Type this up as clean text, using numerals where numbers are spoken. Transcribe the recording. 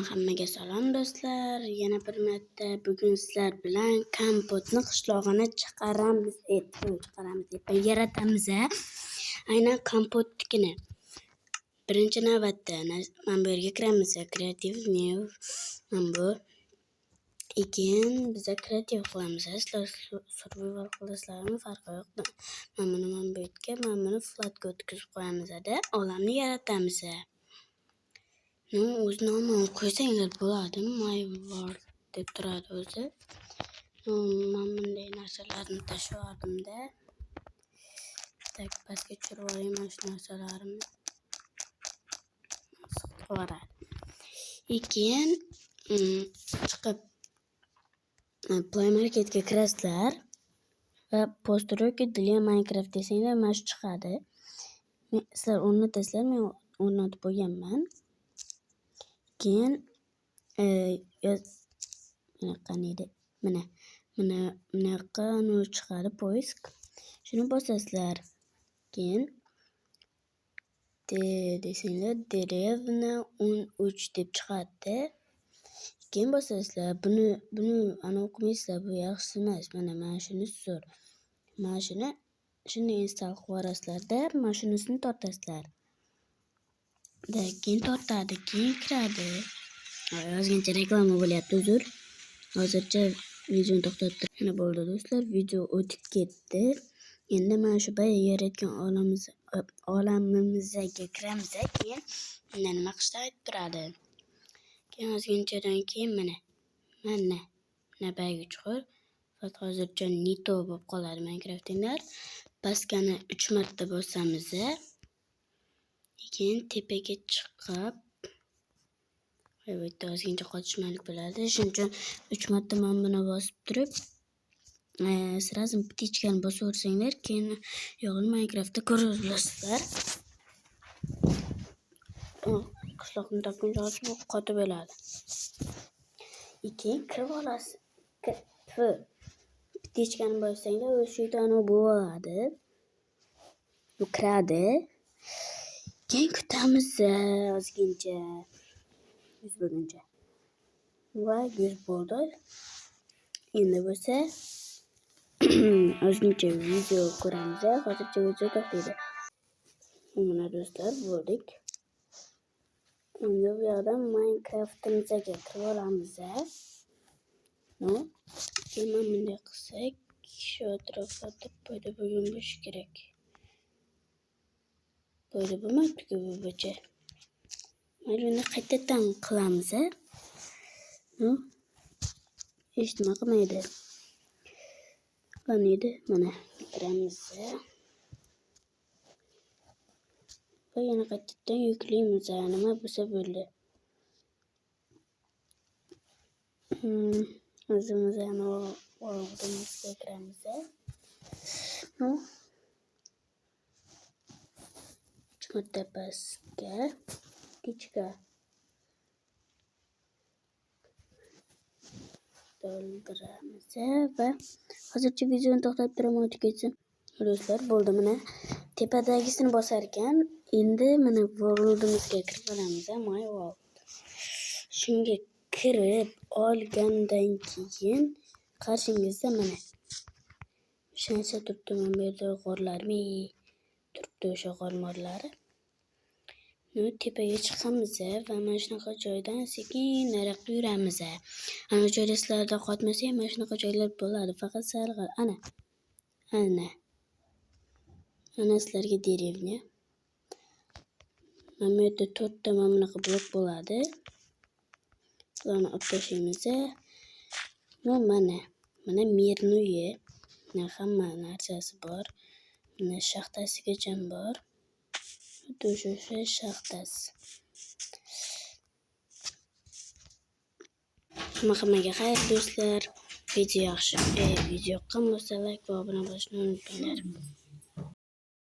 Hammaga salom do'stlar. Yana bir marta bugun sizlar bilan kompotni qishlog'ini chiqaramiz deb yaratamiz. Aynan kompotnikini. Birinchi navbatda mana bu yerga kiramiz. Creative new mana bu. Keyin biz kreativ qilamiz. Sizlar survival qilasizlarmi farqi yo'q. Mana bu yerga mana buni flatga o'tkazib qo'yamiz-da, olamni yaratamiz. O'z nomini qo'ysanglar bo'ladi. My world deb turadi o'zi. Men bunday narsalarni tashladim-da. Tak pastga tushirib olay mana shu narsalarimni. Keyin chiqib Play Marketga kirasizlar va postroyki для Minecraft desanglar mana shu chiqadi. Sizlar o'rnatasizlar, men o'rnatib qo'yganman. Keyin bunaqa chiqadi poisk. Shuni bosasizlar. Keyin desanglar derevna 13 deb chiqadi. Keyin bosasizlar. Buni ana o'qimaysizlar, bu yaxshi emas. Mana shuni zo'r. Mana shuni install qilib yuborasizlar-da, mana shunisini tortasizlar. Keyin tortadi, keyin kiradi. Yozgancha reklama bo'lyapti, uzr. Hozircha videoni to'xtatib turib. Mana bo'ldi do'stlar, video o'tib ketdi. Endi mana shu boya yaratgan olamimizga kiramiz, keyin nima qilishni aytib turadi. Keyin yozganchadan keyin mana boyaga chuqur. Faqat hozircha nito bo'lib qoladi Minecraft'inglar. Pastgani 3 marta bosamiz. Keyin tepaga chiqib bu yerda ozgincha qotishmalik bo'ladi. Shuning uchun 3 marta men buni bosib turib, sразу птичкani bosib o'rsanglar, keyin yog'ini Minecraftda ko'rib olasizlar. Qishloqni topguncha qotib bo'ladi. Keyin kirib olasiz. Птичкani bossanglar, o'sha yerda bo'ladi. Bu kiradi. Keyin kutamiz ozgincha. 100 bo'lguncha. Va 100 bo'ldi. Endi bo'lsa ozgincha video ko'ramiz. Hozircha video to'xtaydi. Mana do'stlar, bo'ldik. Endi bu yerdan Minecraft'imizga kirib olamiz. Keyin bunday qilsak, shu atrofda paydo bo'lgan bo'lishi kerak. Paydo bo'lmaydi-ku bu bo'cha. Mana qaytadan qilamiz. Hech nima qilmaydi. Qaniydi? Mana kiramiz. Va yana qaytadan yuklaymiz. Nima bo'lsa bo'ldi. O'zimiz o'rnimizga kiramiz. Chimta pastga kichka doldiramiz va hozircha videoni to'xtatib turaman, o'tib ketsin. Do'stlar, bo'ldi. Mana tepadagisini bosar ekan, endi mana worldimizga kirib olamiz. My world. Shunga kirib olgandan keyin qarshingizda mana shansa turibdi. Mana bu yerda g'orlarmi turibdi, o'sha g'or-morlari. Tepaga chiqamiz va mana shunaqa joydan sekin nariyoqqa yuramiz. Ana joyda sizlarda qotmasa ham mana shunaqa joylar bo'ladi. Faqat sarg'ar. Ana sizlarga derevnya. Mana bu yerda 4 ta mana bunaqa blok bo'ladi. Ularni olib tashlaymiz. Mana merni uyi. Hamma narsasi bor. Mana shaxtasigacha bor. O'sha shaxtasi. Hammaga xayr do'stlar. Video yoqqan bo'lsa like va obuna bo'lishni unutmanglar.